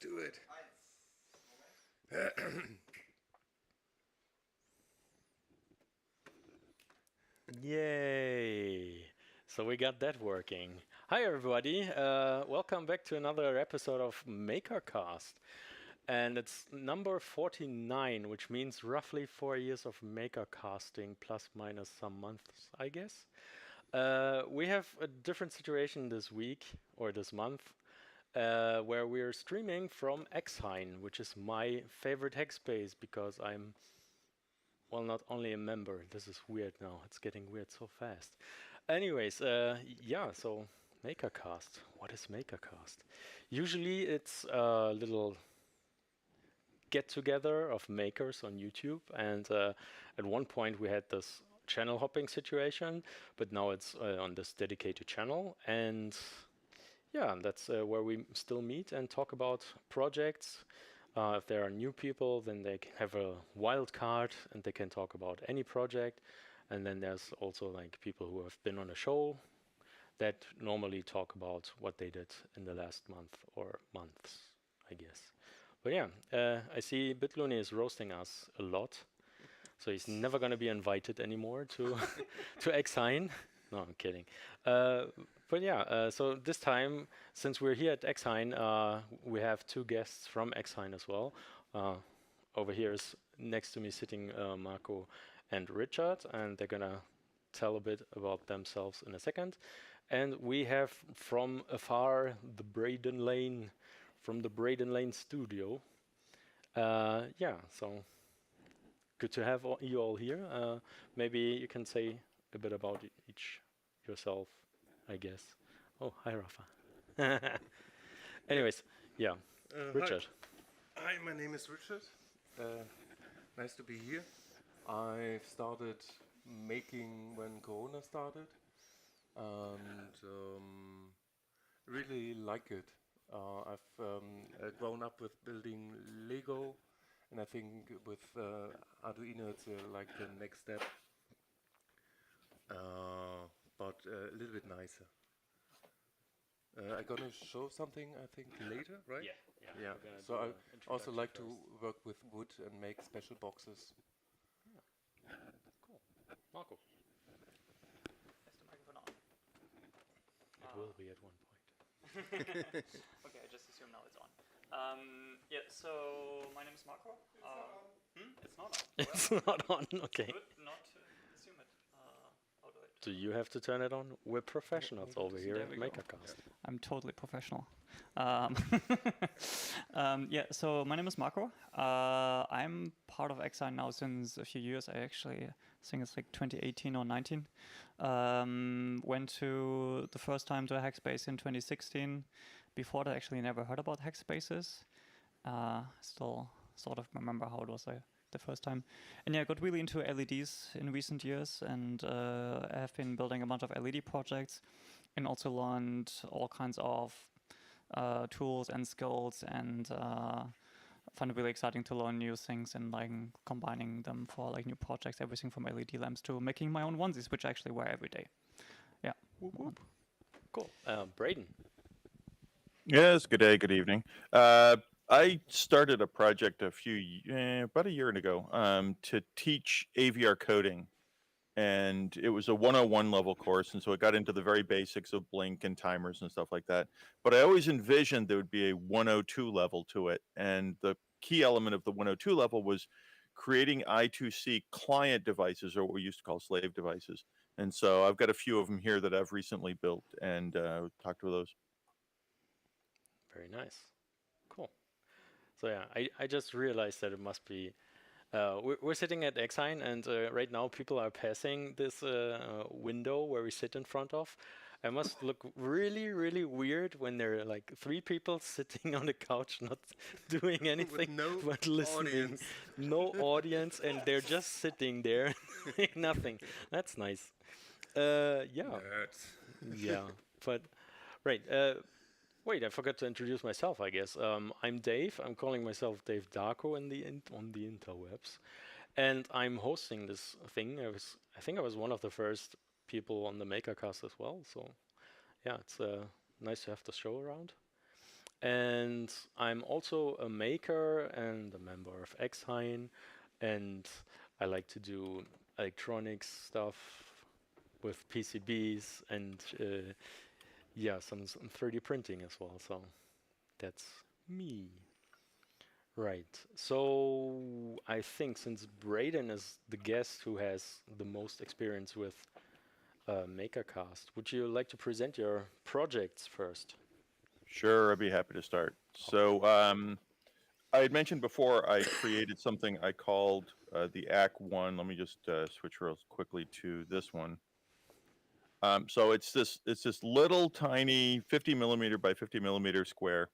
do it. Yay! So we got that working. Hi everybody, welcome back to another episode of Makercast. And it's number 49, which means roughly 4 years of Makercasting plus minus some months, I guess. We have a different situation this week or this month where we're streaming from xHain, which is my favorite hack space because I'm well, not only a member. This is weird now. It's getting weird so fast. Anyways, yeah, so Makercast. What is Makercast? Usually it's a little get together of makers on YouTube. And at one point we had this channel hopping situation, but now it's on this dedicated channel. And yeah, that's where we still meet and talk about projects. If there are new people, then they can have a wild card and they can talk about any project. And then there's also like people who have been on a show that normally talk about what they did in the last month or months, I guess. But yeah, I see Bitluni is roasting us a lot, so he's never going to be invited anymore to to xHain. No, I'm kidding. Uh, but yeah, so this time, since we're here at xHain, we have two guests from xHain as well. Over here is next to me sitting Marco and Richard, and they're gonna tell a bit about themselves in a second. And we have from afar the Bradán Lane, from the Bradán Lane studio. Yeah, so good to have you all here. Maybe you can say a bit about each yourself, I guess. Oh, hi, Rafa. Yeah. Anyways, yeah, Hi. Richard. Hi, my name is Richard. Nice to be here. I've started making when Corona started and really like it. I've grown up with building Lego, and I think with Arduino it's like the next step, but a little bit nicer. I'm gonna show something, I think, later, right? Yeah, yeah. Yeah. We're gonna So do I an also introduction like to first. work with wood and make special boxes. Yeah, cool. Marco. Is the microphone on? It will be at one Okay, I just assume now it's on. Yeah, so my name is Marco. It's not on. point. It's not on. Okay. Good not to assume it. How do I Do turn you have to turn it on? We're professionals maybe over this- here There at we go. Makercast. I'm totally professional. Yeah, so my name is Marco. I'm part of xHain now since a few years. I actually think it's like 2018 or 19. Went to the first time to a hackspace in 2016. Before that, actually never heard about hackspaces. Still sort of remember how it was the first time. And yeah, got really into LEDs in recent years, and I have been building a bunch of LED projects, and also learned all kinds of tools and skills, and found it really exciting to learn new things and like combining them for like new projects, everything from LED lamps to making my own onesies, which I actually wear every day. Yeah. Whoop, whoop. Cool. Braden. Yes, good day, good evening. I started a project about a year ago to teach AVR coding. And it was a 101 level course. And so it got into the very basics of blink and timers and stuff like that. But I always envisioned there would be a 102 level to it. And the key element of the 102 level was creating I2C client devices, or what we used to call slave devices. And so I've got a few of them here that I've recently built and talked to those. Very nice. Cool. So yeah, I just realized that it must be. We're sitting at xHain, and right now people are passing this window where we sit in front of. It must look really, really weird when there are like three people sitting on the couch, not doing anything no but listening. audience. No audience, and they're just sitting there, doing nothing. That's nice. Yeah, Nerds. yeah. But right. Wait, I forgot to introduce myself, I guess. I'm Dave. I'm calling myself Dave Darko on the interwebs. And I'm hosting this thing. I think I was one of the first people on the Makercast as well. So yeah, it's nice to have the show around. and I'm also a maker and a member of xHain, and I like to do electronics stuff with PCBs and yeah, some 3D printing as well. So that's me. Right. So I think since Braden is the guest who has the most experience with Makercast, would you like to present your projects first? Sure, I'd be happy to start. So, I had mentioned before I created something I called the AC1. Let me just switch real quickly to this one. So it's this little tiny 50 millimeter by 50 millimeter square,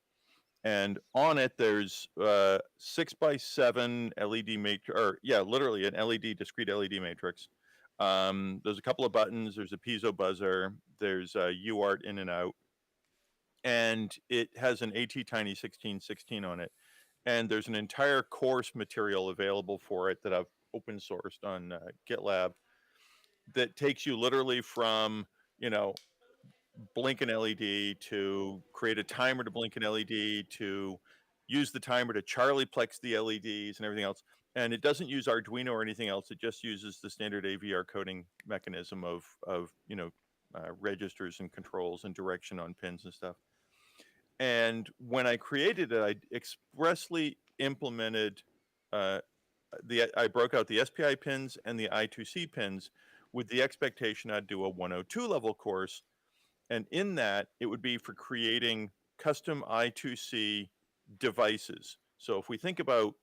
and on it there's 6x7 LED matrix, or yeah, literally an LED discrete LED matrix. There's a couple of buttons. There's a piezo buzzer. There's a UART in and out, and it has an AT Tiny 1616 on it. And there's an entire course material available for it that I've open sourced on GitLab that takes you literally from, blink an LED to create a timer to blink an LED to use the timer to Charlieplex the LEDs and everything else. And it doesn't use Arduino or anything else. It just uses the standard AVR coding mechanism of registers and controls and direction on pins and stuff. And when I created it, I expressly implemented I broke out the SPI pins and the I2C pins with the expectation I'd do a 102 level course. And in that, it would be for creating custom I2C devices. So if we think about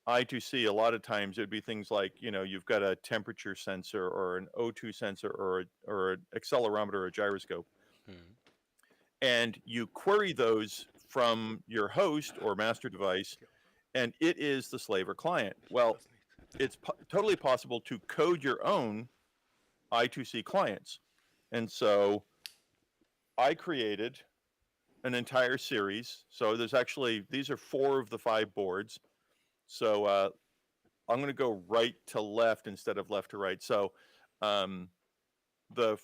I2C, a lot of times it'd be things like, you've got a temperature sensor or an O2 sensor or an accelerometer or a gyroscope. Hmm. And you query those from your host or master device, and it is the slave or client. Well, it's totally possible to code your own I2C clients. And so I created an entire series. So these are 4 of the 5 boards. So I'm going to go right to left instead of left to right. So the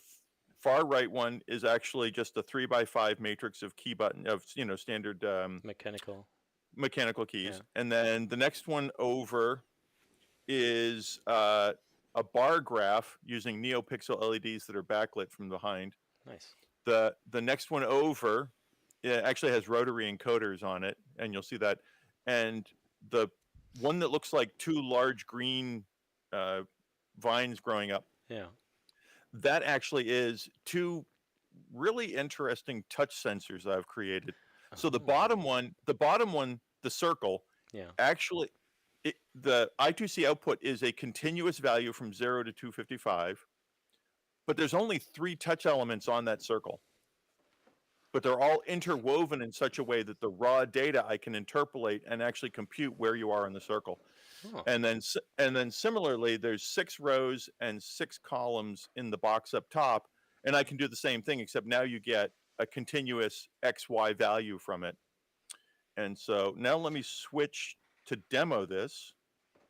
far right one is actually just a 3x5 matrix of key button of standard mechanical keys. Yeah. And then the next one over is a bar graph using NeoPixel LEDs that are backlit from behind. Nice. The next one over, it actually has rotary encoders on it, and you'll see that. And the one that looks like 2 large green vines growing up, Yeah. that actually is 2 really interesting touch sensors that I've created. So the bottom one, the circle, Yeah. actually, the I2C output is a continuous value from 0 to 255, but there's only 3 touch elements on that circle. But they're all interwoven in such a way that the raw data I can interpolate and actually compute where you are in the circle. Oh. And then similarly, there's 6 rows and 6 columns in the box up top, and I can do the same thing, except now you get a continuous XY value from it. And so now let me switch to demo this,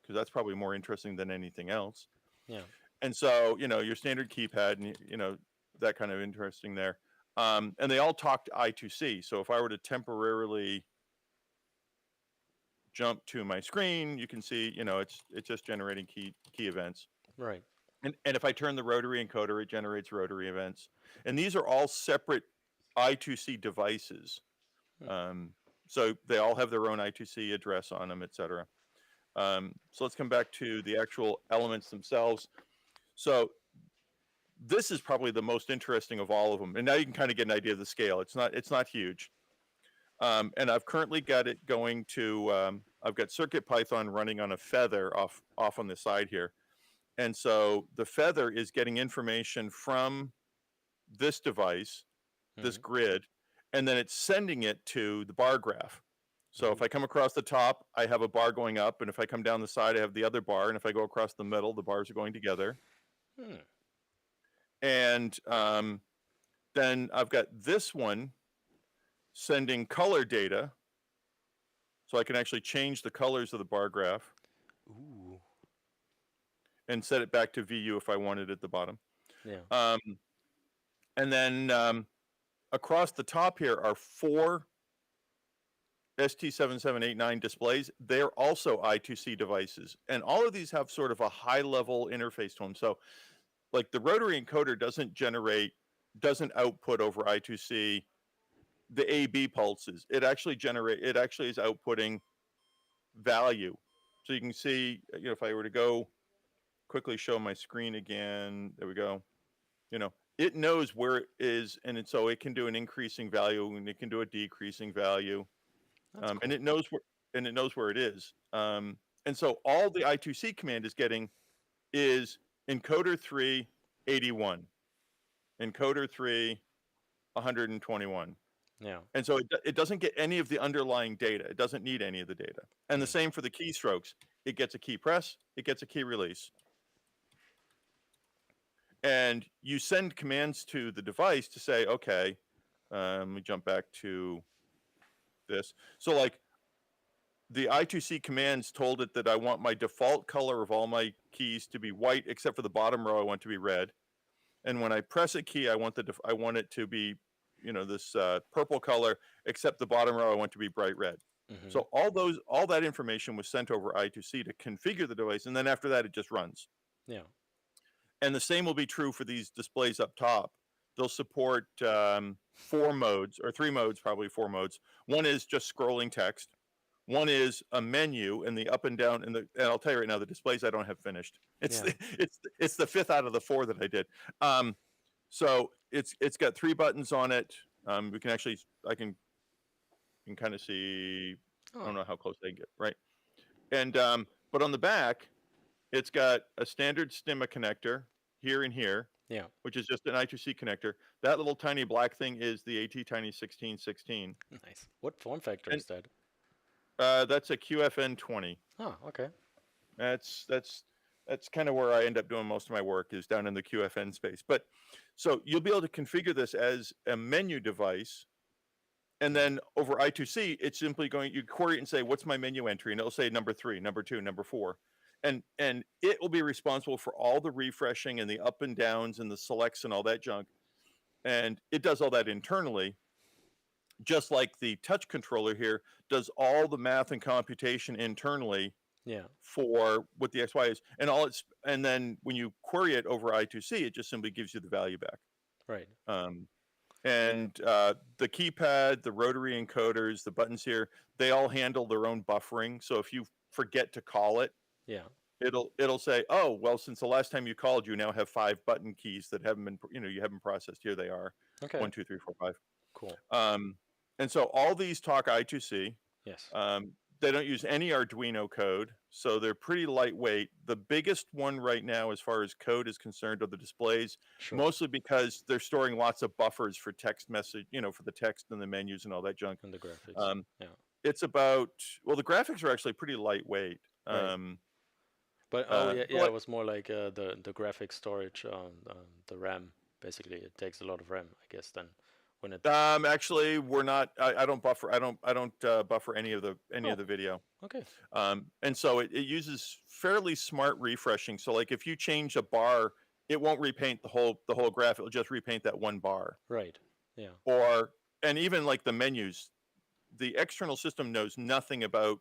because that's probably more interesting than anything else. Yeah. And so, your standard keypad and, that kind of interesting there. And they all talk to I2C. So if I were to temporarily jump to my screen, you can see, it's just generating key events. Right. And if I turn the rotary encoder, it generates rotary events. And these are all separate I2C devices. So they all have their own I2C address on them, et cetera. So let's come back to the actual elements themselves. So this is probably the most interesting of all of them. And now you can kind of get an idea of the scale. It's not huge. And I've currently got it going to, I've got CircuitPython running on a feather off on the side here. And so the feather is getting information from this device, this grid, and then it's sending it to the bar graph. So if I come across the top, I have a bar going up, and if I come down the side, I have the other bar, and if I go across the middle, the bars are going together. And then I've got this one sending color data, so I can actually change the colors of the bar graph. Ooh. And set it back to VU if I wanted at the bottom. Yeah. And then across the top here are 4 ST7789 displays, they're also I2C devices. And all of these have sort of a high-level interface to them. So like the rotary encoder doesn't output over I2C the AB pulses. It actually is outputting value. So you can see, if I were to go quickly show my screen again, there we go. It knows where it is, and so it can do an increasing value and it can do a decreasing value. That's And cool. it knows where it is. And so all the I2C command is getting is encoder 3 81, encoder 3 121. Yeah. And so it doesn't get any of the underlying data. It doesn't need any of the data. And the same for the keystrokes. It gets a key press, it gets a key release. And you send commands to the device to say, okay, let me jump back to this. So like the I2C commands told it that I want my default color of all my keys to be white, except for the bottom row I want to be red. And when I press a key, I want it to be, this purple color, except the bottom row I want to be bright red. Mm-hmm. So all that information was sent over I2C to configure the device, and then after that it just runs. Yeah. And the same will be true for these displays up top. They'll support 4 modes, or 3 modes, probably 4 modes. One is just scrolling text. One is a menu, and the up and down, and I'll tell you right now, the displays I don't have finished. It's the 5th out of the 4 that I did. So it's got 3 buttons on it. We can actually, I can kind of see. I don't know how close they get, right? And but on the back, it's got a standard stemma connector here and here. Yeah. Which is just an I2C connector. That little tiny black thing is the AT-Tiny 1616. Nice. What form factor is that? That's a QFN 20. Oh, okay. That's kind of where I end up doing most of my work, is down in the QFN space. But so you'll be able to configure this as a menu device, and then over I2C, it's simply you query it and say, what's my menu entry? And it'll say number 3, number 2, number 4. And it will be responsible for all the refreshing and the up and downs and the selects and all that junk. And it does all that internally, just like the touch controller here does all the math and computation internally. Yeah. For what the XY is. And then when you query it over I2C, it just simply gives you the value back. Right. And the keypad, the rotary encoders, the buttons here, they all handle their own buffering. So if you forget to call it, it'll say, oh, well, since the last time you called, you now have 5 button keys that haven't been, you haven't processed. Here they are. Okay. 1, 2, 3, 4, 5. Cool. And so all these talk I2C. Yes. They don't use any Arduino code, so they're pretty lightweight. The biggest one right now, as far as code is concerned, are the displays, mostly because they're storing lots of buffers for text message, for the text and the menus and all that junk. And the graphics. It's about, the graphics are actually pretty lightweight. Right. But it was more like the graphic storage, the RAM. Basically, it takes a lot of RAM, I guess. Then when it actually, we're not. I don't buffer. I don't buffer any of the video. Okay. And so it uses fairly smart refreshing. So like if you change a bar, it won't repaint the whole graph. It'll just repaint that one bar. Right. Yeah. And even like the menus, the external system knows nothing about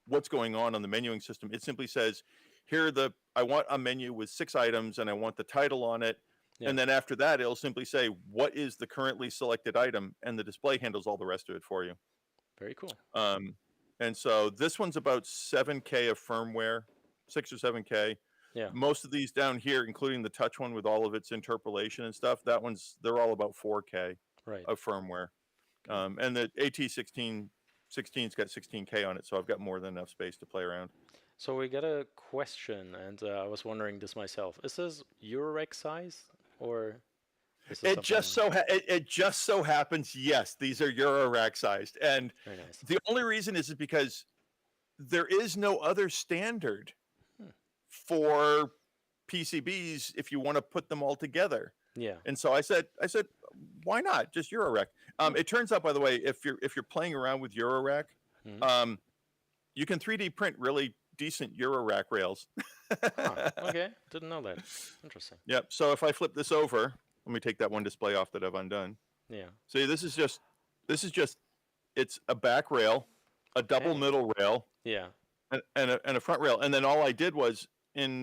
what's going on the menuing system. It simply says, I want a menu with 6 items and I want the title on it. Yeah. And then after that, it'll simply say, what is the currently selected item? And the display handles all the rest of it for you. Very cool. And so this one's about 7K of firmware, 6 or 7K. Yeah. Most of these down here, including the touch one with all of its interpolation and stuff, they're all about 4K of firmware. And the AT16's got 16K on it, so I've got more than enough space to play around. So we got a question, and I was wondering this myself. Is this Eurorack size, or is it just so happens? Yes, these are Eurorack sized, and very nice. The only reason is because there is no other standard for PCBs if you want to put them all together. Yeah. And so I said, why not just Eurorack? It turns out, by the way, if you're playing around with Eurorack, you can 3D print really decent Eurorack rails. Okay, didn't know that. Interesting. Yep. So if I flip this over, let me take that one display off that I've undone. Yeah. See, this is just it's a back rail, a double Okay. middle rail, Yeah. and a front rail. And then all I did was in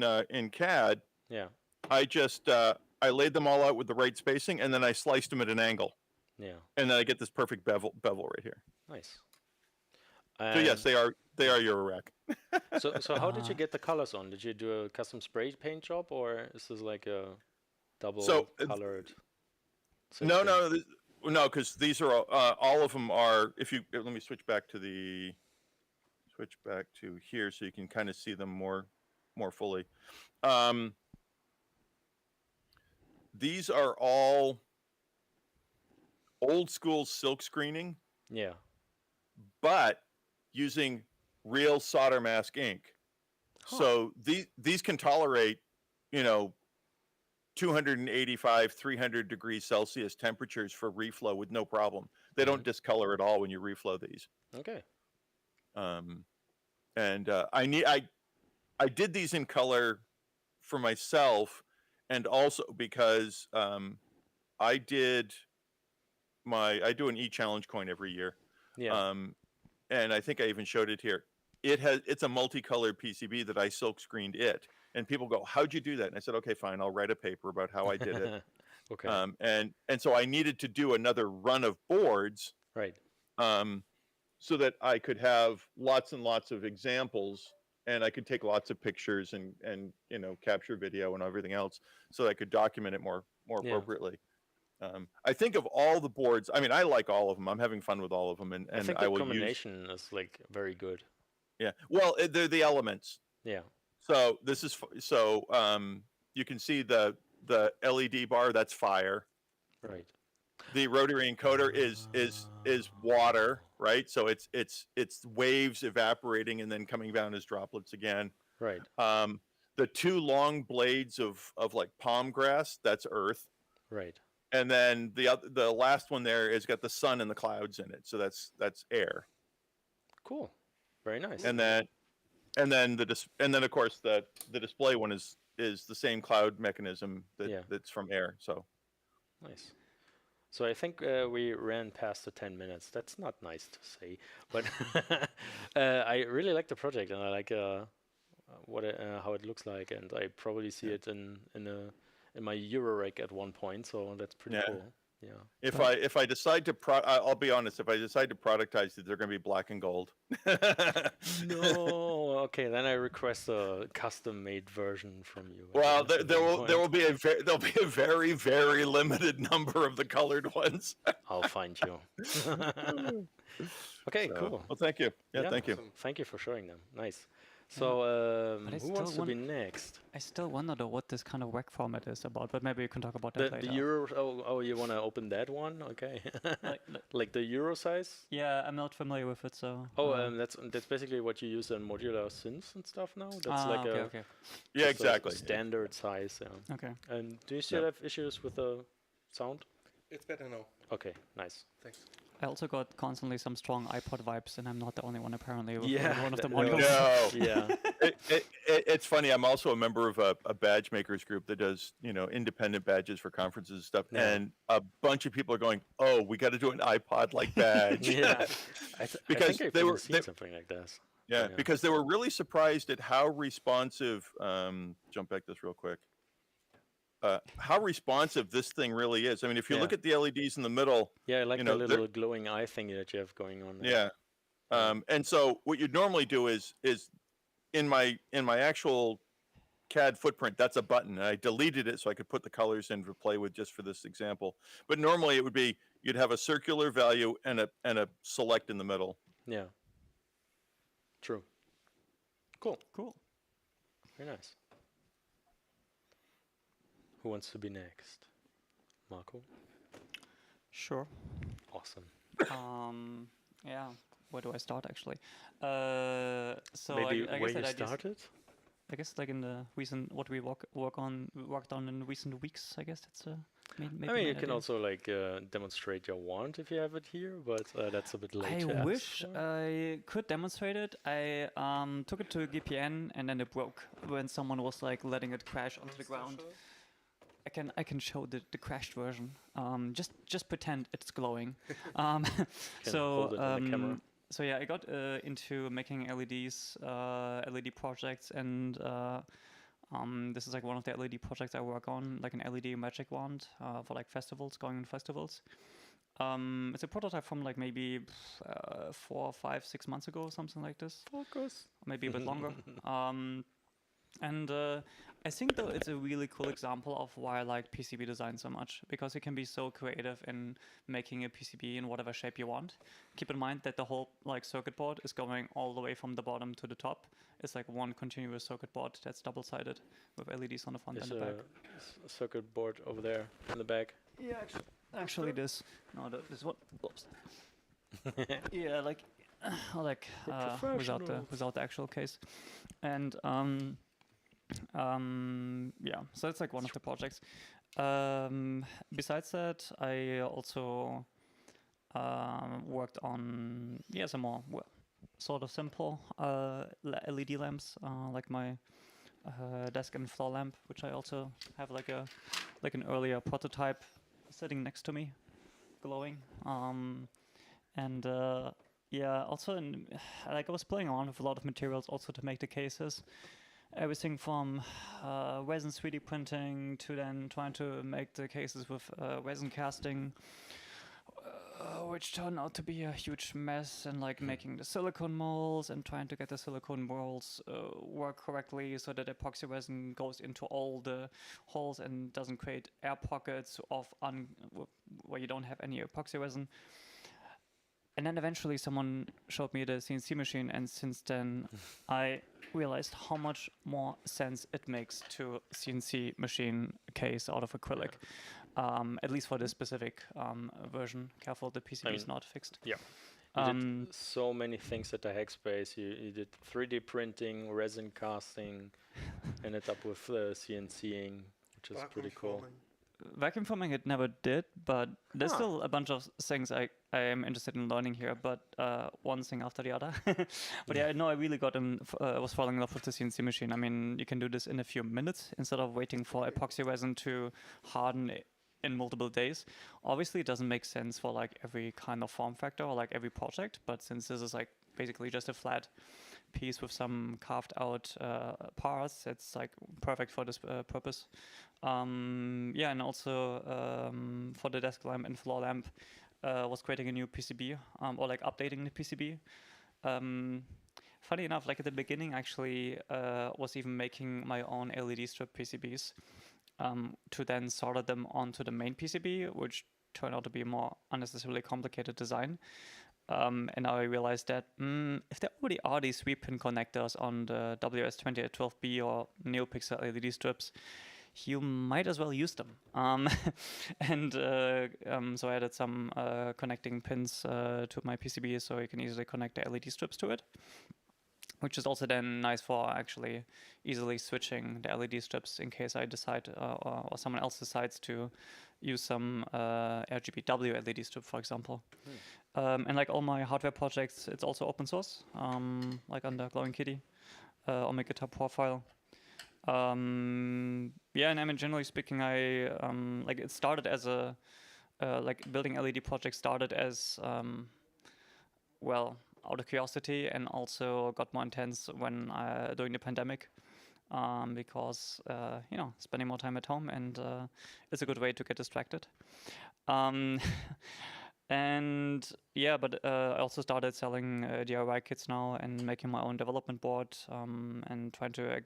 CAD, Yeah. I just I laid them all out with the right spacing, and then I sliced them at an angle, Yeah. and then I get this perfect bevel right here. Nice. So yes, And they are Eurorack. so how did you Uh, get the colors on? Did you do a custom spray paint job, or is this like a double So colored no, system? no, no, because these are all of them are. If you let me switch back to here, so you can kind of see them more fully. These are all old school silk screening, Yeah. but using real solder mask ink. Huh. So these can tolerate, 285, 300 degrees Celsius temperatures for reflow with no problem. They don't discolor at all when you reflow these. Okay. And I did these in color for myself, and also because I do an e-challenge coin every year. Yeah. And I think I even showed it here. It's a multicolored PCB that I silk screened it, and people go, "How'd you do that?" And I said, "Okay, fine, I'll write a paper about how I did it." Okay. And so I needed to do another run of boards, Right. so that I could have lots and lots of examples, and I could take lots of pictures and capture video and everything else, so that I could document it more Yeah. appropriately. I think of all the boards. I mean, I like all of them. I'm having fun with all of them, and I think I the will use. combination is like very good. Yeah. Well, they're the elements. Yeah. So this is you can see the LED bar. That's fire. Right. The rotary encoder is water, right? So it's waves evaporating and then coming down as droplets again. Right. The two long blades of like palm grass, that's earth. Right. And then the last one there has got the sun and the clouds in it, so that's air. Cool. Very nice. And then of course the display one is the same cloud mechanism that's from air. So nice. So I think we ran past the 10 minutes. That's not nice to say, but I really like the project, and I like how it looks like, and I probably see it in my Eurorack at one point. So that's pretty cool. Yeah. If I decide to I'll be honest. If I decide to productize it, they're going to be black and gold. No. Okay, then I request a custom-made version from you. Well, there'll be a very, very limited number of the colored ones. I'll find you. Okay, cool. Well, thank you. Yeah, thank you. Awesome. Thank you for showing them. Nice. So, But I who wants still to be next? I still wonder though what this kind of WAC format is about, but maybe we can talk about that The later. Euro. Oh, you want to open that one? Okay. Like the Euro size? Yeah, I'm not familiar with it, so. Oh, that's basically what you use in modular synths and stuff now. That's like okay. Yeah, just a exactly. standard size. Yeah. Okay. And do you still have issues with the sound? It's better now. Okay, nice. Thanks. I also got constantly some strong iPod vibes, and I'm not the only one apparently with Yeah, one of the that- modules. No. Yeah. It's funny. I'm also a member of a badge makers group that does, independent badges for conferences and stuff. Yeah. And a bunch of people are going, "Oh, we got to do an iPod-like badge." Yeah. Because I think I've they even were- seen they- something like this. Yeah, Yeah. because they were really surprised at how responsive. Jump back this real quick. How responsive this thing really is. I mean, if you Yeah. look at the LEDs in the middle, Yeah, I like know, the they're- little glowing eye thing that you have going on there. yeah. And so what you'd normally do is in my actual CAD footprint, that's a button. And I deleted it so I could put the colors in to play with just for this example. But normally it would be you'd have a circular value and a select in the middle. Yeah. True. Cool. Cool. Very nice. Who wants to be next? Marco? Sure. Awesome. Yeah. Where do I start actually? So Maybe I where guess you that I started? I guess like in the recent what we worked on in recent weeks. I guess that's maybe I mean, you main can idea. also like demonstrate your wand if you have it here, but that's a bit late. I to ask wish for. I could demonstrate it. I took it to a GPN and then it broke when someone was like letting it crash onto the ground. I can show the crashed version. Just pretend it's glowing. Um, Can so hold it in the camera. so yeah, I got into making LEDs, LED projects, and this is like one of the LED projects I work on, like an LED magic wand for like festivals, going on festivals. It's a prototype from like maybe 4, 5, 6 months ago, something like this. Focus. Maybe a bit longer. And I think though it's a really cool example of why I like PCB design so much, because you can be so creative in making a PCB in whatever shape you want. Keep in mind that the whole like circuit board is going all the way from the bottom to the top. It's like one continuous circuit board that's double-sided with LEDs on the front There's and the back. a circuit board over there in the back. Yeah, actually this. No, this one. Oops. Yeah, like without the actual case, and yeah. So it's like one of the projects. Besides that, I also worked on some more sort of simple LED lamps, like my desk and floor lamp, which I also have like an earlier prototype sitting next to me, glowing. And yeah, also like I was playing around with a lot of materials also to make the cases. Everything from resin 3D printing to then trying to make the cases with resin casting, which turned out to be a huge mess, and like making the silicone molds and trying to get the silicone molds work correctly so that epoxy resin goes into all the holes and doesn't create air pockets where you don't have any epoxy resin. And then eventually someone showed me the CNC machine, and since then I realized how much more sense it makes to CNC machine case out of acrylic, at least for this specific version. Careful, the PCB is not fixed. Yeah. You did so many things at the Hackspace. You did 3D printing, resin casting, ended up with CNCing, which is pretty cool. Vacuum forming it never did, but there's still a bunch of things I am interested in learning here, but one thing after the other. But yeah, no, I really was falling in love with the CNC machine. I mean, you can do this in a few minutes instead of waiting for epoxy resin to harden in multiple days. Obviously, it doesn't make sense for like every kind of form factor or like every project, but since this is like basically just a flat piece with some carved out parts, it's like perfect for this purpose. Yeah, and also for the desk lamp and floor lamp, was creating a new PCB or like updating the PCB. Funny enough, like at the beginning, actually was even making my own LED strip PCBs to then solder them onto the main PCB, which turned out to be a more unnecessarily complicated design. And now I realized that if there already are these 3-pin connectors on the WS2812B or NeoPixel LED strips, you might as well use them. And so I added some connecting pins to my PCB so you can easily connect the LED strips to it, which is also then nice for actually easily switching the LED strips in case I decide or someone else decides to use some RGBW LED strip, for example. And like all my hardware projects, it's also open source, like under Glowing Kitty or my GitHub profile. Yeah, and I mean, generally speaking, I like it started as a like building LED project started as well out of curiosity, and also got more intense when during the pandemic, because spending more time at home, and it's a good way to get distracted. And yeah, but I also started selling DIY kits now and making my own development board, and trying to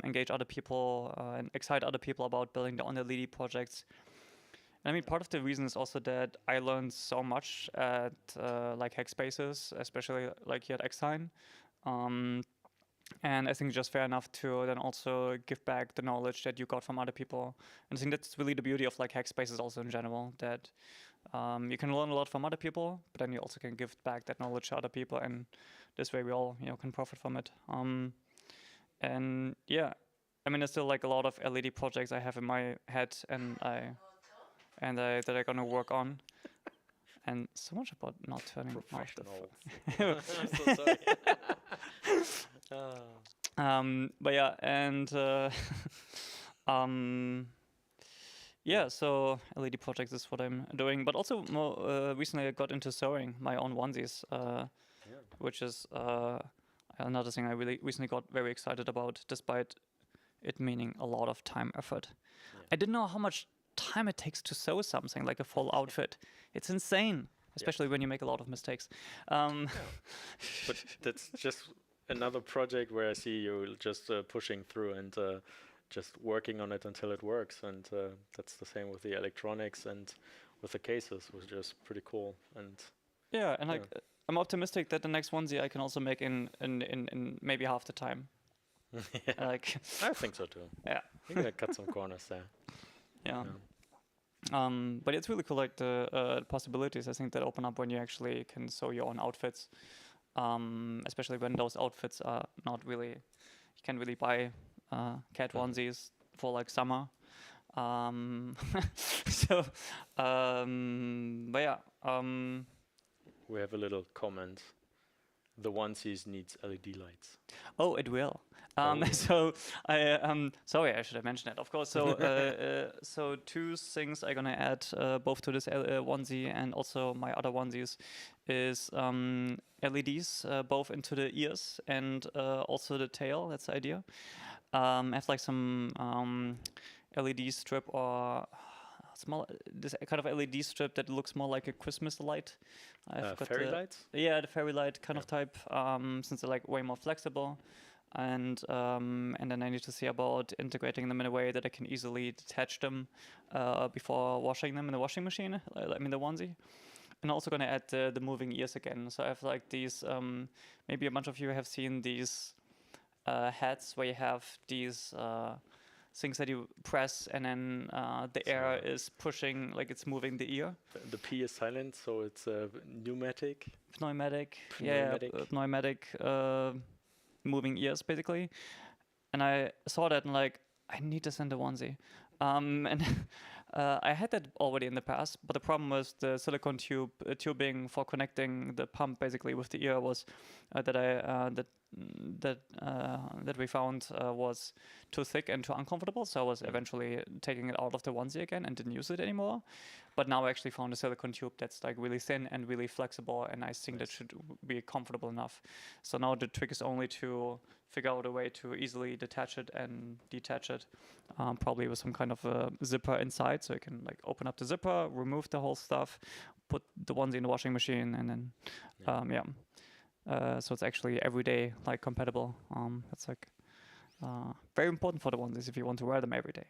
engage other people and excite other people about building their own LED projects. I mean, part of the reason is also that I learned so much at like Hackspaces, especially like here at xHain. And I think it's just fair enough to then also give back the knowledge that you got from other people. And I think that's really the beauty of like Hackspaces also in general, that you can learn a lot from other people, but then you also can give back that knowledge to other people, and this way we all can profit from it. And yeah, I mean, there's still like a lot of LED projects I have in my head, and that I'm gonna work on. And so much about not turning off the phone. I'm so sorry. But yeah, and Yeah, so LED projects is what I'm doing, but also more recently I got into sewing my own onesies, which is another thing I really recently got very excited about, despite it meaning a lot of time effort. Yeah. I didn't know how much time it takes to sew something like a full outfit. It's insane, especially when you make a lot of mistakes. But that's just another project where I see you just pushing through and just working on it until it works. And that's the same with the electronics and with the cases, which is pretty cool. And Yeah, and like I'm optimistic that the next onesie I can also make in maybe half the time. Like I think so too. Yeah. You're gonna cut some corners there. Yeah. But it's really cool, like the possibilities I think that open up when you actually can sew your own outfits, especially when those outfits are not really, you can really buy cat onesies for like summer. So, but yeah. We have a little comment. The onesies needs LED lights. Oh, it will. So I sorry, I should have mentioned that. Of course. So so two things I'm gonna add both to this onesie and also my other onesies is LEDs both into the ears and also the tail. That's the idea. I have like some LED strip or small this kind of LED strip that looks more like a Christmas light. Fairy lights? Yeah, the fairy light kind of type. Since they're like way more flexible. And then I need to see about integrating them in a way that I can easily detach them before washing them in the washing machine. I mean the onesie. And also going to add the moving ears again. So I have like these. Maybe a bunch of you have seen these hats where you have these things that you press, and then the air is pushing, like it's moving the ear. The P is silent, so it's pneumatic. Pneumatic. Moving ears basically. And I saw that and like I need to send a onesie. And I had that already in the past, but the problem was the silicone tubing for connecting the pump basically with the ear was that we found was too thick and too uncomfortable. So I was eventually taking it out of the onesie again and didn't use it anymore. But now I actually found a silicone tube that's like really thin and really flexible, and I think that should be comfortable enough. So now the trick is only to figure out a way to easily detach it and detach it, probably with some kind of a zipper inside, so you can like open up the zipper, remove the whole stuff, put the onesie in the washing machine, and then so it's actually everyday like compatible. That's like very important for the onesies if you want to wear them every day,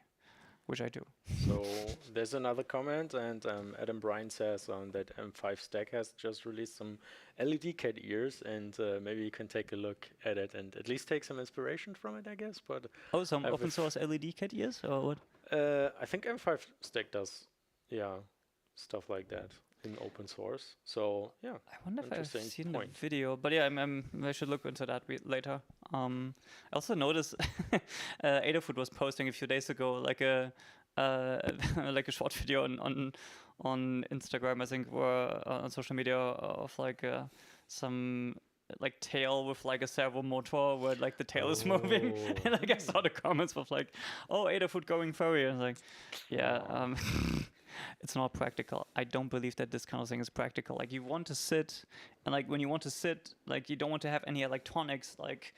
which I do. So there's another comment, and Adam Bryan says that M5 Stack has just released some LED cat ears, and maybe you can take a look at it and at least take some inspiration from it, I guess. But some open source LED cat ears or what? I think M5 Stack does, stuff like that in open source. So yeah, I wonder if I've seen point. the video, but yeah, I should look into that later. I also noticed Adafruit was posting a few days ago like a like a short video on Instagram, I think, or on social media of like some like tail with like a servo motor where like the tail is moving, and like I saw the comments of like, oh, Adafruit going furry, and I was like, yeah. It's not practical. I don't believe that this kind of thing is practical. Like you want to sit, and like when you want to sit, like you don't want to have any electronics like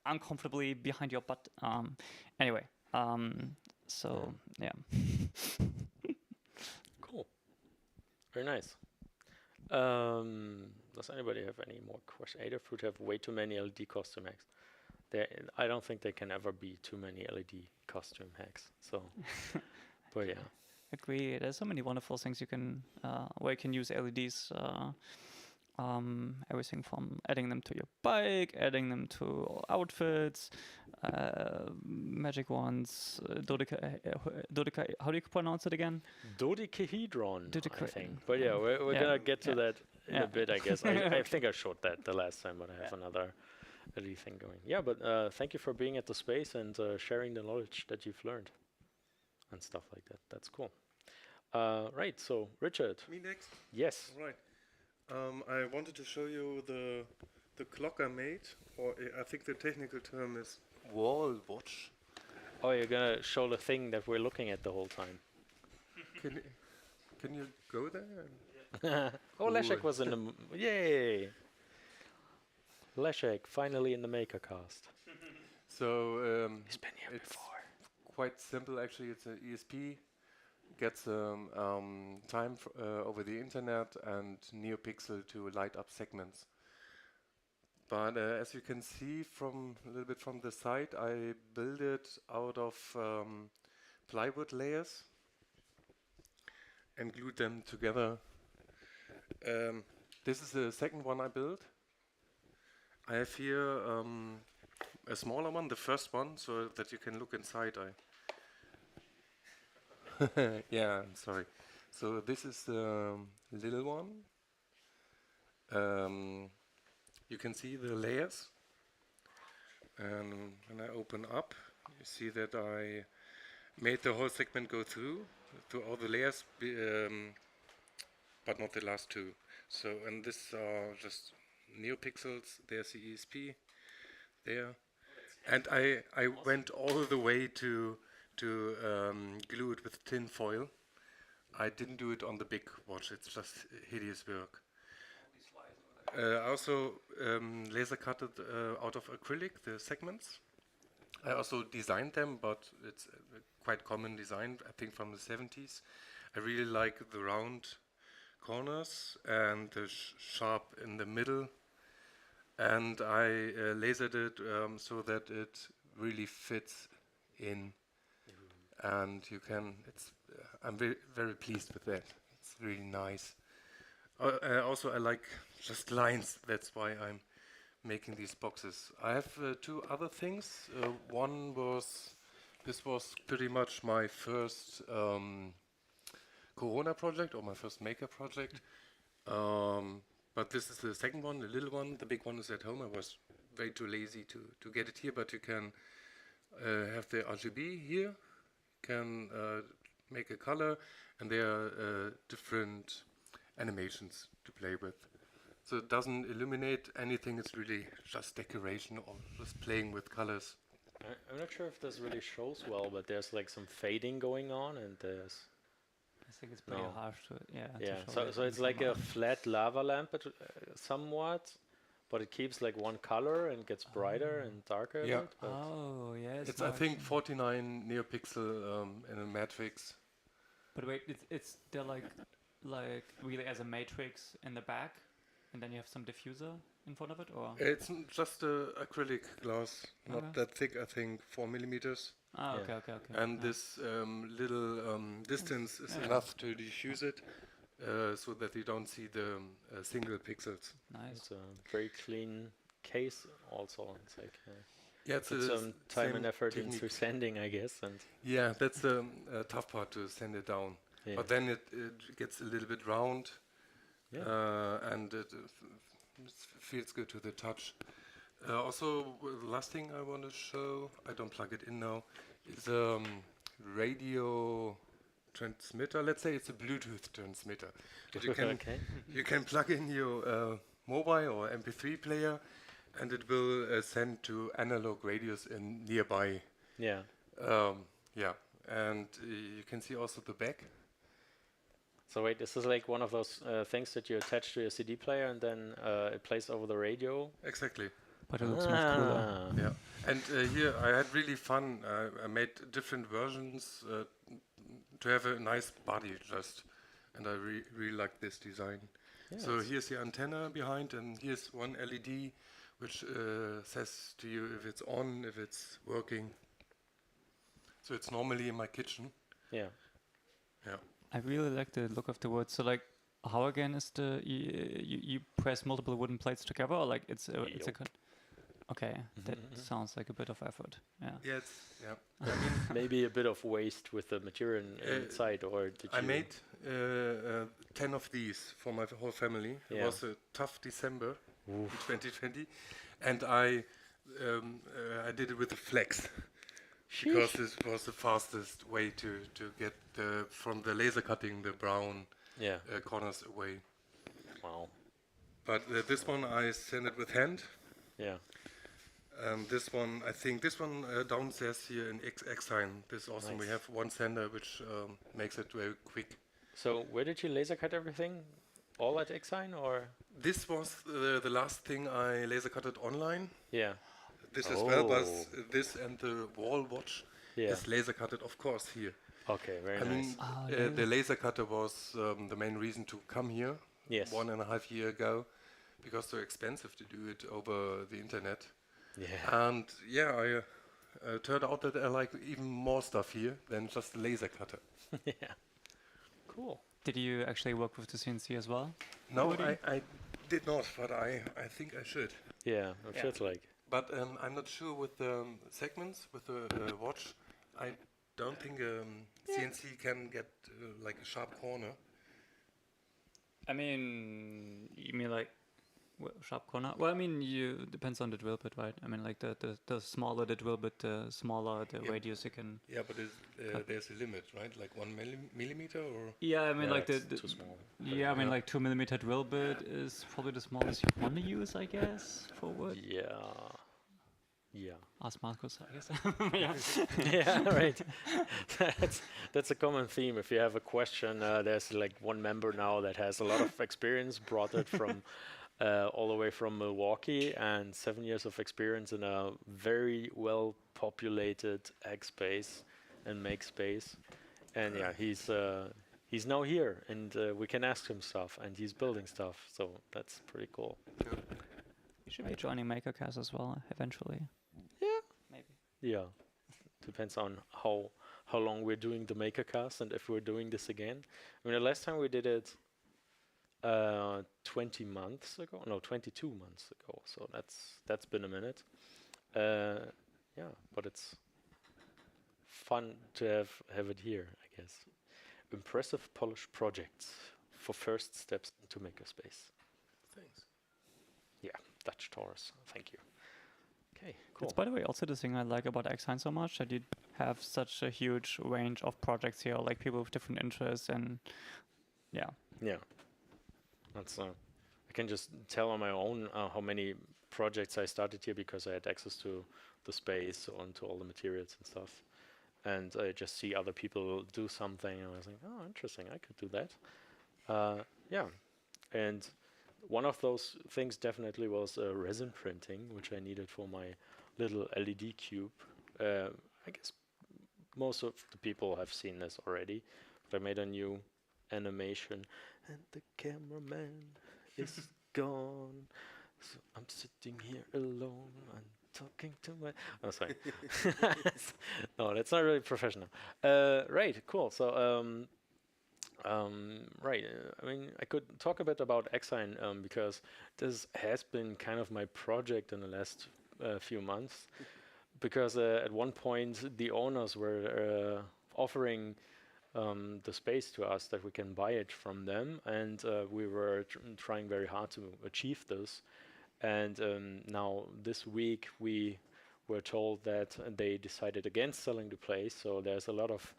uncomfortably behind your butt. Anyway, so yeah. Cool. Very nice. Does anybody have any more questions? Adafruit have way too many LED costume hacks. I don't think there can ever be too many LED costume hacks. So, but yeah. Agree. There's so many wonderful things you can where you can use LEDs. Everything from adding them to your bike, adding them to outfits, magic wands, dodeca. How do you pronounce it again? Dodecahedron, I think. But yeah, we're gonna get to that in a bit, I guess. I think I showed that the last time, but I have another LED thing going. Yeah, but thank you for being at the space and sharing the knowledge that you've learned and stuff like that. That's cool. Right, so Richard. Me next? Yes. Right. I wanted to show you the clock I made, or I think the technical term is wall watch. Oh, you're gonna show the thing that we're looking at the whole time. can you go there? Oh, Leszek Cool. was in the... Yay! Leszek, finally in the Makercast. So He's been here it's before. quite simple actually. It's an ESP, gets time over the internet and NeoPixel to light up segments. But as you can see from a little bit from the side, I build it out of plywood layers and glued them together. This is the second one I built. I have here a smaller one, the first one, so that you can look inside. Yeah, I'm sorry. So this is the little one. You can see the layers. And when I open up, you see that I made the whole segment go through all the layers, but not the last two. So, and this are just NeoPixels. There's the ESP there. And I went all the way to glue it with tin foil. I didn't do it on the big watch. It's just hideous work. I also laser cut it out of acrylic, the segments. I also designed them, but it's a quite common design, I think from the 70s. I really like the round corners and the sharp in the middle. And I lasered it so that it really fits in. And you can, I'm very, very pleased with that. It's really nice. Also, I like just lines. That's why I'm making these boxes. I have two other things. This was pretty much my first Corona project or my first Maker project. But this is the second one, the little one. The big one is at home. I was way too lazy to get it here, but you can have the RGB here. Can make a color, and there are different animations to play with. So it doesn't illuminate anything, it's really just decoration or just playing with colors. I'm not sure if this really shows well, but there's like some fading going on, and there's... I think it's pretty No. harsh to Yeah, to show so it it's in like a camera. flat lava lamp somewhat, but it keeps like one color and gets brighter and darker. Yeah. A bit, but Oh yes. It's I think 49 neopixel in a matrix. But wait, it's they're like really as a matrix in the back, and then you have some diffuser in front of it, or It's just a acrylic glass, not Okay. that thick, I think 4 millimeters. ah Yeah. okay. And yeah. this little distance is Yeah. enough to diffuse it so that you don't see the single pixels. Nice. it's a very clean case also. It's like Yeah, it's put some time and effort technique. into sanding, I guess, and Yeah, that's a tough part to sand it down. yeah. But then it gets a little bit round, and it feels good to the touch. Also, the last thing I want to show, I don't plug it in now, is a radio transmitter. Let's say it's a Bluetooth transmitter. That you can okay. you can plug in your mobile or MP3 player, and it will send to analog radios in nearby. Yeah. Yeah, and you can see also the back. So wait, this is like one of those things that you attach to your CD player and then it plays over the radio. Exactly. But it looks much cooler. Ah. Yeah, and here I had really fun. I made different versions to have a nice body just, and I really like this design. Yeah, So it's- here's the antenna behind, and here's one LED which says to you if it's on, if it's working. So it's normally in my kitchen. yeah. Yeah. I really like the look of the wood. So like, how again is the you press multiple wooden plates together, or like it's a Yup. okay, that sounds like a bit of effort. Yeah. Yeah, it's Maybe a bit of waste with the material inside, or did I you? made 10 of these for my whole family. It Yeah. was a tough December in Oof. 2020, and I did it with a flex because this was the fastest way to get from the laser cutting the brown Yeah. corners away. Wow. But this one I sanded with hand. Yeah. And this one, I think this one downstairs here in xHain. This awesome. We Nice. have one sender which makes it very quick. So where did you laser cut everything? All at xHain or? This was the last thing I laser cutted online. Yeah. This as well, but Oh. this and the wall watch Yeah. is laser cutted, of course, here. Okay, very I nice. mean, the laser cutter was the main reason to come here Yes. 1.5 years ago, because so expensive to do it over the internet. Yeah. And yeah, I turned out that I like even more stuff here than just the laser cutter. Yeah. Cool. Did you actually work with the CNC as well? No, Woody? I did not, but I think I should. Yeah, it Yeah. feels like. But I'm not sure with the segments, with the watch. I don't think CNC can get like a sharp corner. I mean, you mean like sharp corner? Well, I mean, you depends on the drill bit, right? I mean, like the smaller the drill bit, the smaller the Yeah. radius you can. Yeah, but there's a limit, right? Like 1 millimeter or? Yeah, I mean, Yeah, like it's the too small. yeah, I mean, Yeah. like 2 mm drill bit is probably the smallest you want to use, I guess, for wood. Yeah. Yeah. Ask Marcus, I guess. Yeah. Yeah, right. That's a common theme. If you have a question, there's like one member now that has a lot of experience, brought it from all the way from Milwaukee, and 7 years of experience in a very well populated hack space and make space. And yeah, he's now here, and we can ask him stuff, and he's building stuff. So that's pretty cool. You should be joining Makercast as well eventually. Yeah. Maybe. Yeah, depends on how long we're doing the Makercast and if we're doing this again. I mean, the last time we did it 20 months ago, no, 22 months ago. So that's been a minute. Yeah, but it's fun to have it here, I guess. Impressive polished projects for first steps into Makerspace. Thanks. Yeah, Dutch Taurus. Thank you. Okay, cool. That's, by the way, also the thing I like about xHain so much, that you have such a huge range of projects here, like people with different interests, and yeah. Yeah, that's. I can just tell on my own how many projects I started here because I had access to the space and to all the materials and stuff, and I just see other people do something, and I was like, oh, interesting, I could do that. Yeah, and one of those things definitely was resin printing, which I needed for my little LED cube. I guess most of the people have seen this already, but I made a new animation, and the cameraman is gone. So I'm sitting here alone and talking to my. Oh, sorry. No, that's not really professional. Right, cool. So, right. I mean, I could talk a bit about xHain because this has been kind of my project in the last few months. Because at one point the owners were offering the space to us that we can buy it from them, and we were trying very hard to achieve this. And now this week we were told that they decided against selling the place. So there's a lot of,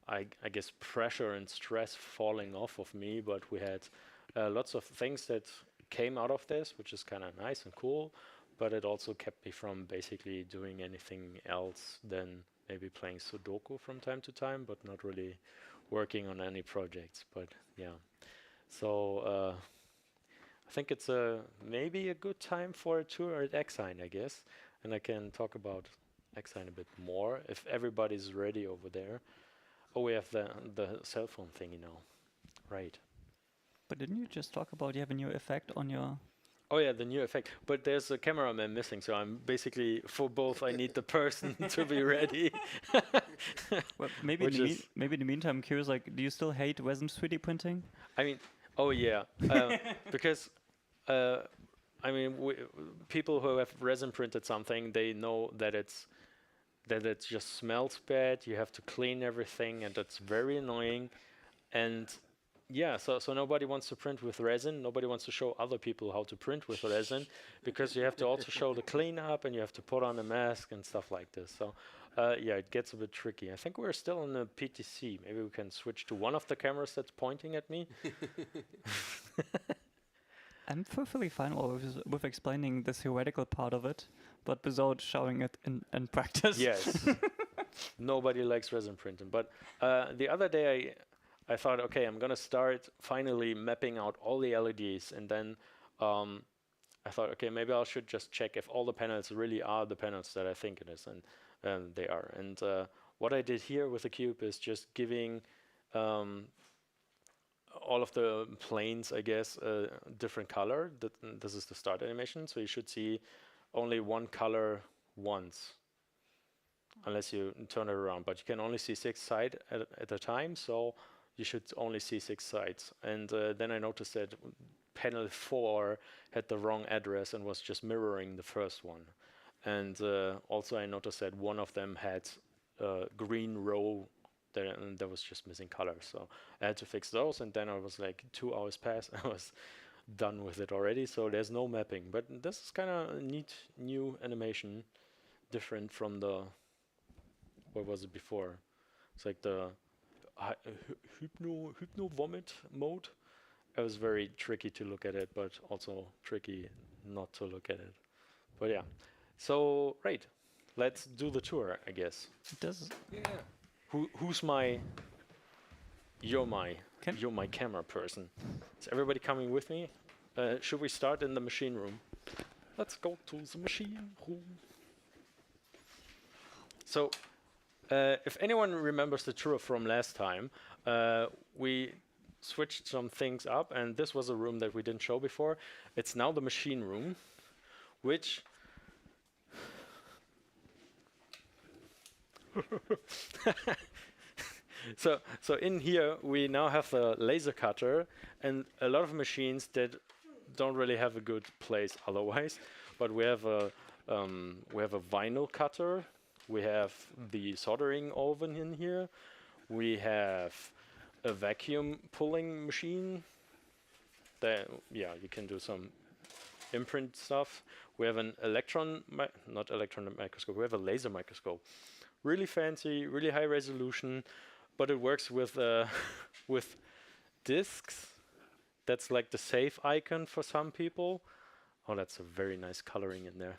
I guess, pressure and stress falling off of me. But we had lots of things that came out of this, which is kind of nice and cool. But it also kept me from basically doing anything else than maybe playing Sudoku from time to time, but not really working on any projects. But yeah, so I think it's maybe a good time for a tour at xHain, I guess, and I can talk about xHain a bit more if everybody's ready over there. Oh, we have the cell phone thingy now, right? But didn't you just talk about you have a new effect on your? Oh yeah, the new effect. But there's a cameraman missing, so I'm basically for both. I need the person to be ready. Well, maybe Which is- maybe in the meantime, I'm curious. Like, do you still hate resin 3D printing? I mean, oh yeah, because I mean, people who have resin printed something, they know that it just smells bad. You have to clean everything, and that's very annoying. And yeah, so nobody wants to print with resin. Nobody wants to show other people how to print with resin, because you have to also show the cleanup, and you have to put on a mask and stuff like this. So yeah, it gets a bit tricky. I think we're still in the PTC. Maybe we can switch to one of the cameras that's pointing at me. I'm perfectly fine with explaining the theoretical part of it, but without showing it in practice. Yes. Nobody likes resin printing. But the other day I thought, okay, I'm gonna start finally mapping out all the LEDs, and then I thought, okay, maybe I should just check if all the panels really are the panels that I think it is, and they are. And what I did here with the cube is just giving all of the planes, I guess, a different color. This is the start animation, so you should see only one color once, unless you turn it around. But you can only see 6 sides at a time, so you should only see 6 sides. And then I noticed that panel 4 had the wrong address and was just mirroring the first one. And also I noticed that one of them had a green row there, and that was just missing color. So I had to fix those, and then I was like 2 hours past, I was done with it already. So there's no mapping, but this is kind of a neat new animation, different from the, what was it before? It's like the hypno vomit mode. It was very tricky to look at it, but also tricky not to look at it. But yeah, so right, let's do the tour, I guess. Does Yeah. Who's my? You're my Can- you're my camera person. Is everybody coming with me? Should we start in the machine room? Let's go to the machine room. So, if anyone remembers the tour from last time, we switched some things up, and this was a room that we didn't show before. It's now the machine room, which so in here we now have a laser cutter and a lot of machines that don't really have a good place otherwise. But we have a vinyl cutter, we have the soldering oven in here, we have a vacuum pulling machine. That you can do some imprint stuff. We have an not electron microscope. We have a laser microscope. Really fancy, really high resolution, but it works with with discs. That's like the safe icon for some people. Oh, that's a very nice coloring in there.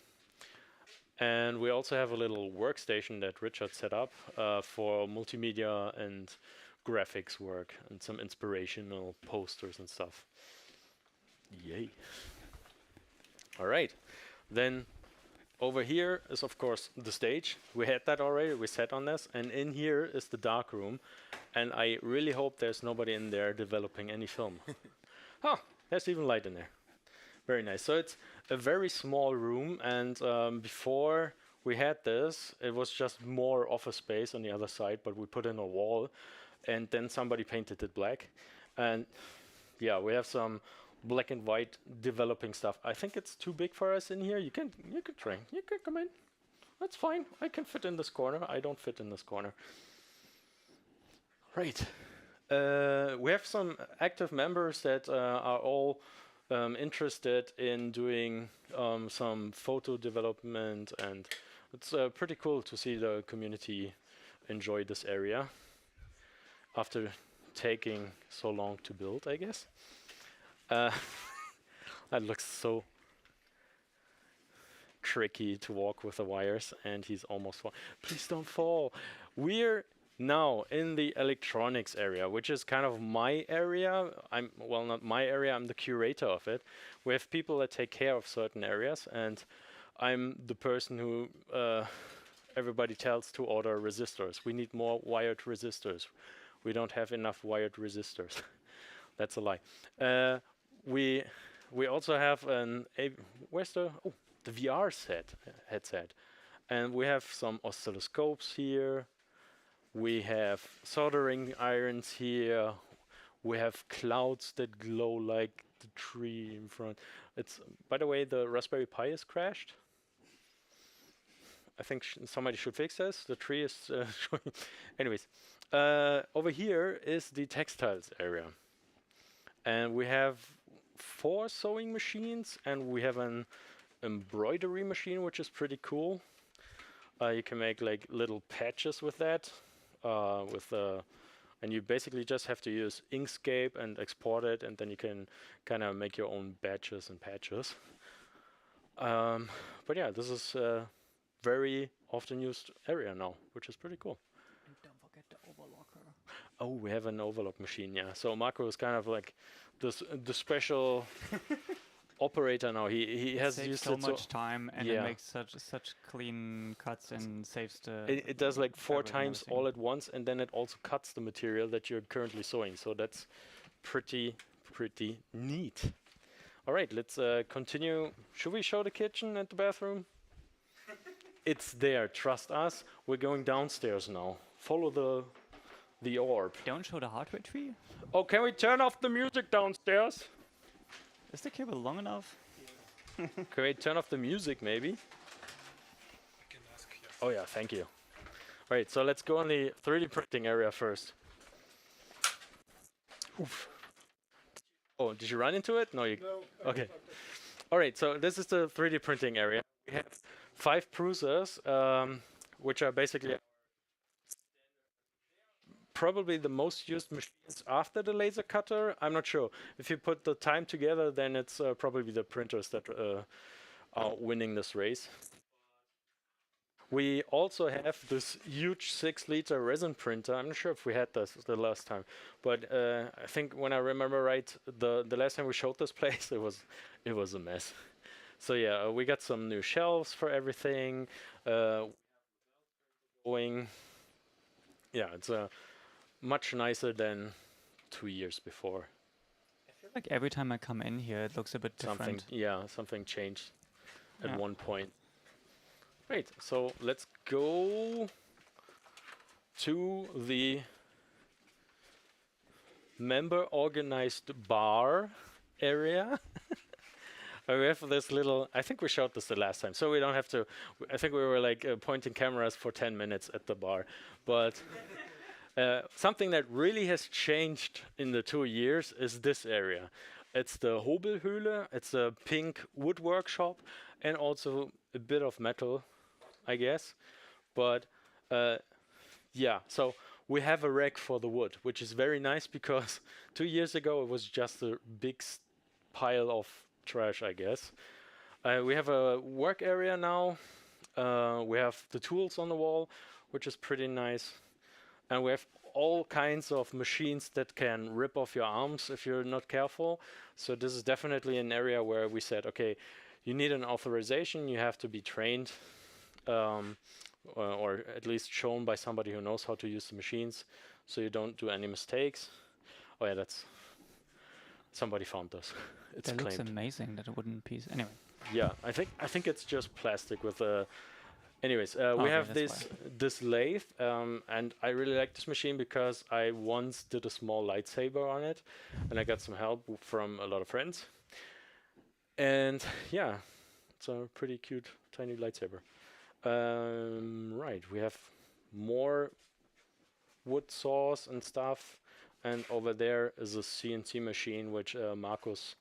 And we also have a little workstation that Richard set up for multimedia and graphics work and some inspirational posters and stuff. Yay. All right. Then over here is, of course, the stage. We had that already. We sat on this. And in here is the dark room. And I really hope there's nobody in there developing any film. Oh, there's even light in there. Very nice. So it's a very small room. And before we had this, it was just more office space on the other side. But we put in a wall. And then somebody painted it black. And yeah, we have some black and white developing stuff. I think it's too big for us in here. You can try. You can come in. That's fine. I can fit in this corner. I don't fit in this corner. Right. We have some active members that are all interested in doing some photo development, and it's pretty cool to see the community enjoy this area after taking so long to build, I guess. That looks so tricky to walk with the wires, and he's almost fall. Please don't fall. We're now in the electronics area, which is kind of my area. Not my area, I'm the curator of it. We have people that take care of certain areas, and I'm the person who everybody tells to order resistors. We need more wired resistors. We don't have enough wired resistors. That's a lie. We also have where's the VR headset, and we have some oscilloscopes here. We have soldering irons here. We have clouds that glow like the tree in front. It's, by the way, the Raspberry Pi is crashed. I think somebody should fix this. The tree is showing. Anyways, over here is the textiles area. And we have 4 sewing machines, and we have an embroidery machine, which is pretty cool. You can make like little patches with that, with And you basically just have to use Inkscape and export it, and then you can kind of make your own batches and patches. But yeah, this is a very often used area now, which is pretty cool. And don't forget the overlocker. Oh, we have an overlock machine, yeah. So Marco is kind of like the special operator now. He has saves used so it much time, and yeah. it makes such clean cuts and saves the. It does like 4 fabric and times everything. all at once, and then it also cuts the material that you're currently sewing. So that's pretty neat. All right, let's continue. Should we show the kitchen and the bathroom? It's there, trust us. We're going downstairs now. Follow the orb. Don't show the hardware tree. Oh, can we turn off the music downstairs? Is the cable long enough? Can we turn off the music, maybe? I can ask, yes. Oh yeah, thank you. All right, so let's go on the 3D printing area first. Oof. Oh, did you run into it? No, you. No, Okay. All right, so this is the 3D printing area. We have 5 pruses, which are basically probably the most used machines after the laser cutter. I'm not sure. If you put the time together, then it's probably the printers that are winning this race. We also have this huge 6-liter resin printer. I'm not sure if we had this the last time, but I think when I remember right, the last time we showed this place, it was a mess. So yeah, we got some new shelves for everything. Going, yeah, it's much nicer than 2 years before. I feel like every time I come in here, it looks a bit different. Something changed at Yeah. one point. Great, so let's go to the member organized bar area. We have this little, I think we showed this the last time, so we don't have to, I think we were like pointing cameras for 10 minutes at the bar. But something that really has changed in the 2 years is this area. It's the Hobelhöhle, it's a pink wood workshop, and also a bit of metal, I guess. But yeah, so we have a rack for the wood, which is very nice because 2 years ago it was just a big pile of trash, I guess. We have a work area now. We have the tools on the wall, which is pretty nice. And we have all kinds of machines that can rip off your arms if you're not careful. So this is definitely an area where we said, okay, you need an authorization, you have to be trained, or at least shown by somebody who knows how to use the machines, so you don't do any mistakes. Oh yeah, that's somebody found this. It's That looks claimed. amazing, that wooden piece. Anyway. Yeah, I think it's just plastic with a. Anyways, we Okay, have that's this lathe, and I really like this machine because I once did a small lightsaber on it, and I got some help from a lot of friends. And yeah, it's a pretty cute tiny lightsaber. Right, we have more wood saws and stuff, and over there is a CNC machine which Marcus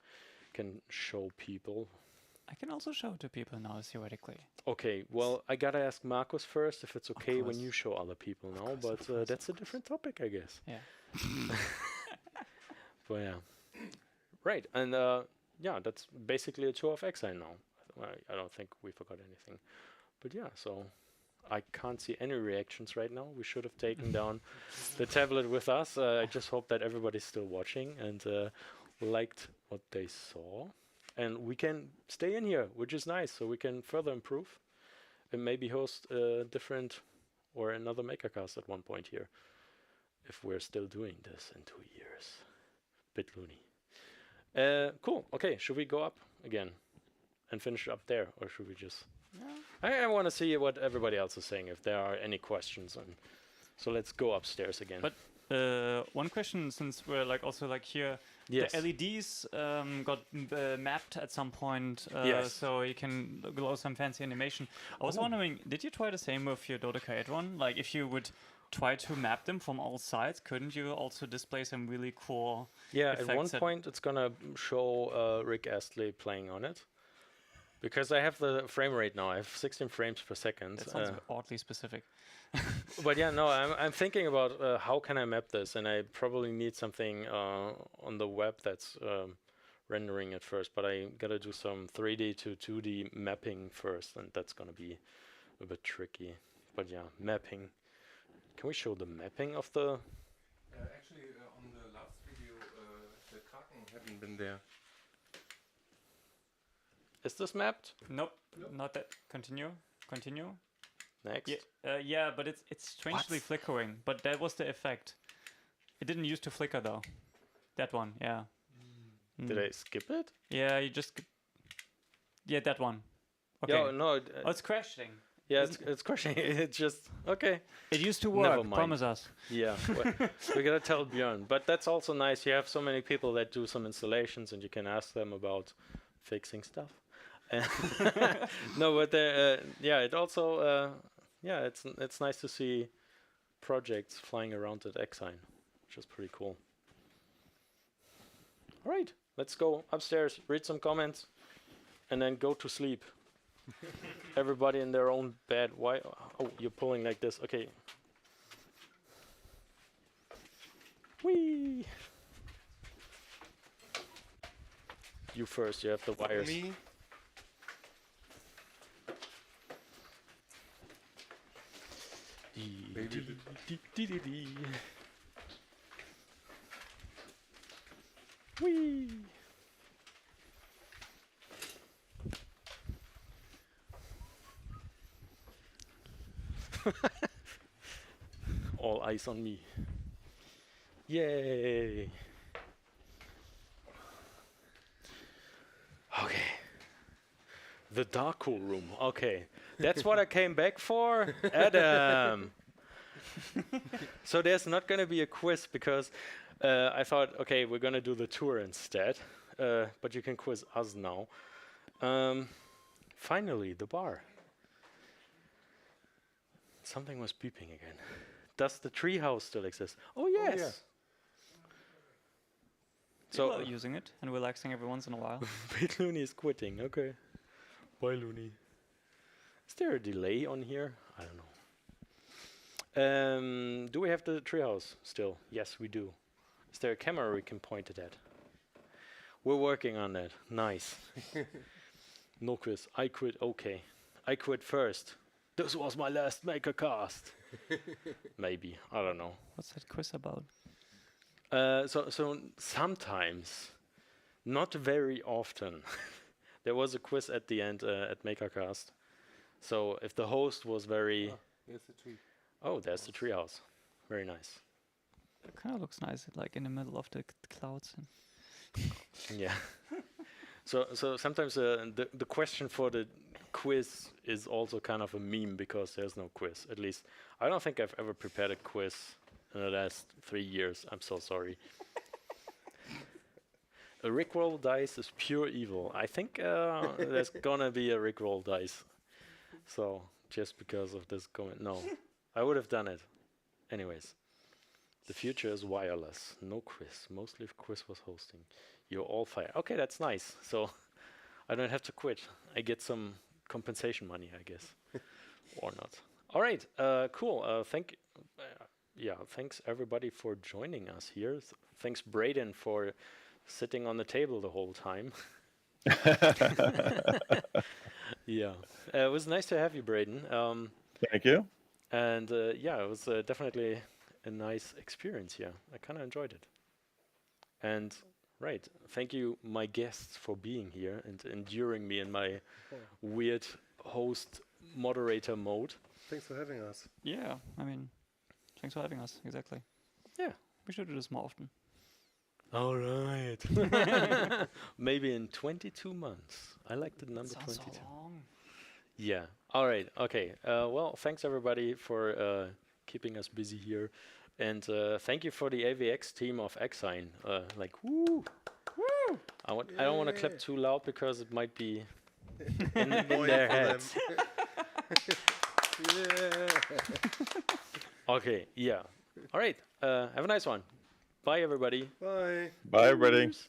can show people. I can also show to people now, theoretically. Okay, well, I gotta ask Marcus first if it's okay when course. you show other people now, course, but of course, that's a different topic, I guess. Yeah. But yeah. Right, and yeah, that's basically a tour of xHain now. I don't think we forgot anything. But yeah, so I can't see any reactions right now. We should have taken down the tablet with us. I just hope that everybody's still watching and liked what they saw. And we can stay in here, which is nice, so we can further improve and maybe host a different or another Makercast at one point here, if we're still doing this in 2 years. Bit loony. Cool. Okay, should we go up again and finish up there, or should we just? I want to see what everybody else is saying, if there are any questions. So let's go upstairs again. But one question, since we're like also like here, yes. the LEDs got mapped at some point, Yes. so you can glow some fancy animation. I was wondering, did you try the same with your Dodeca one? Like, if you would try to map them from all sides, couldn't you also display some really cool? Yeah, at one effects that- point it's gonna show Rick Astley playing on it, Because I have the frame rate now. I have 16 frames per second. That sounds oddly specific. But yeah, no, I'm thinking about how can I map this, and I probably need something on the web that's rendering it first. But I gotta do some 3D to 2D mapping first, and that's gonna be a bit tricky. But yeah, mapping. Can we show the mapping of the? Actually, on the last video, the Kraken hadn't been there. Is this mapped? Nope, not that. Continue. Next. Yeah, but it's strangely flickering. But that was the effect. It didn't used to flicker though. That one, yeah. Did I skip it? Yeah, you just. Yeah, that one. Okay. Yeah, no. Oh, it's crashing. Yeah, it's crashing. It's just okay. It used to Never work. mind. Promise us. Yeah, we gotta tell Björn. But that's also nice. You have so many people that do some installations, and you can ask them about fixing stuff. No, but yeah, it also yeah, it's nice to see projects flying around at xHain, which is pretty cool. All right, let's go upstairs, read some comments, and then go to sleep. Everybody in their own bed. Why? Oh, you're pulling like this. Okay. Whee! You first. You have the wires. Me? Whee! All eyes on me. Yay! Okay. The Darko room. Okay. That's what I came back for, Adam. So there's not going to be a quiz because I thought, okay, we're going to do the tour instead. But you can quiz us now. Finally, the bar. Something was beeping again. Does the treehouse still exist? Oh, yes. Oh, yeah. So So using it and relaxing every once in a while. Big Looney is quitting. Okay. Bye, Looney. Is there a delay on here? I don't know. Do we have the treehouse still? Yes, we do. Is there a camera we can point it at? We're working on that. Nice. No quiz. I quit. Okay. I quit first. This was my last Makercast. Maybe. I don't know. What's that quiz about? So sometimes, not very often, there was a quiz at the end at Makercast. So if the host was very... Here's the tree. Oh, there's the treehouse. Very nice. It kind of looks nice, like in the middle of the clouds. Yeah. So sometimes the question for the quiz is also kind of a meme because there's no quiz. At least I don't think I've ever prepared a quiz in the last 3 years. I'm so sorry. A Rickroll dice is pure evil. I think there's gonna be a Rickroll dice. So just because of this comment, no, I would have done it. Anyways, the future is wireless. No quiz. Mostly if quiz was hosting. You're all fired. Okay, that's nice. So I don't have to quit. I get some compensation money, I guess, or not. All right, cool. Thanks everybody for joining us here. Thanks Bradán for sitting on the table the whole time. Yeah, it was nice to have you, Bradán. Thank you. And yeah, it was definitely a nice experience here. I kind of enjoyed it. And right, thank you, my guests, for being here and enduring me in my weird host moderator mode. Thanks for having us. Yeah, I mean, thanks for having us. Exactly. Yeah. We should do this more often. All right. Maybe in 22 months. I like the number Sounds 22. so long. Yeah. All right. Okay. Well, thanks everybody for keeping us busy here, and thank you for the AVX team of xHain. Like, woo, woo! I don't want to clap too loud because it might be in their heads. Yeah. Okay. Yeah. All right. Have a nice one. Bye, everybody. Bye. Bye, everybody. Cheers.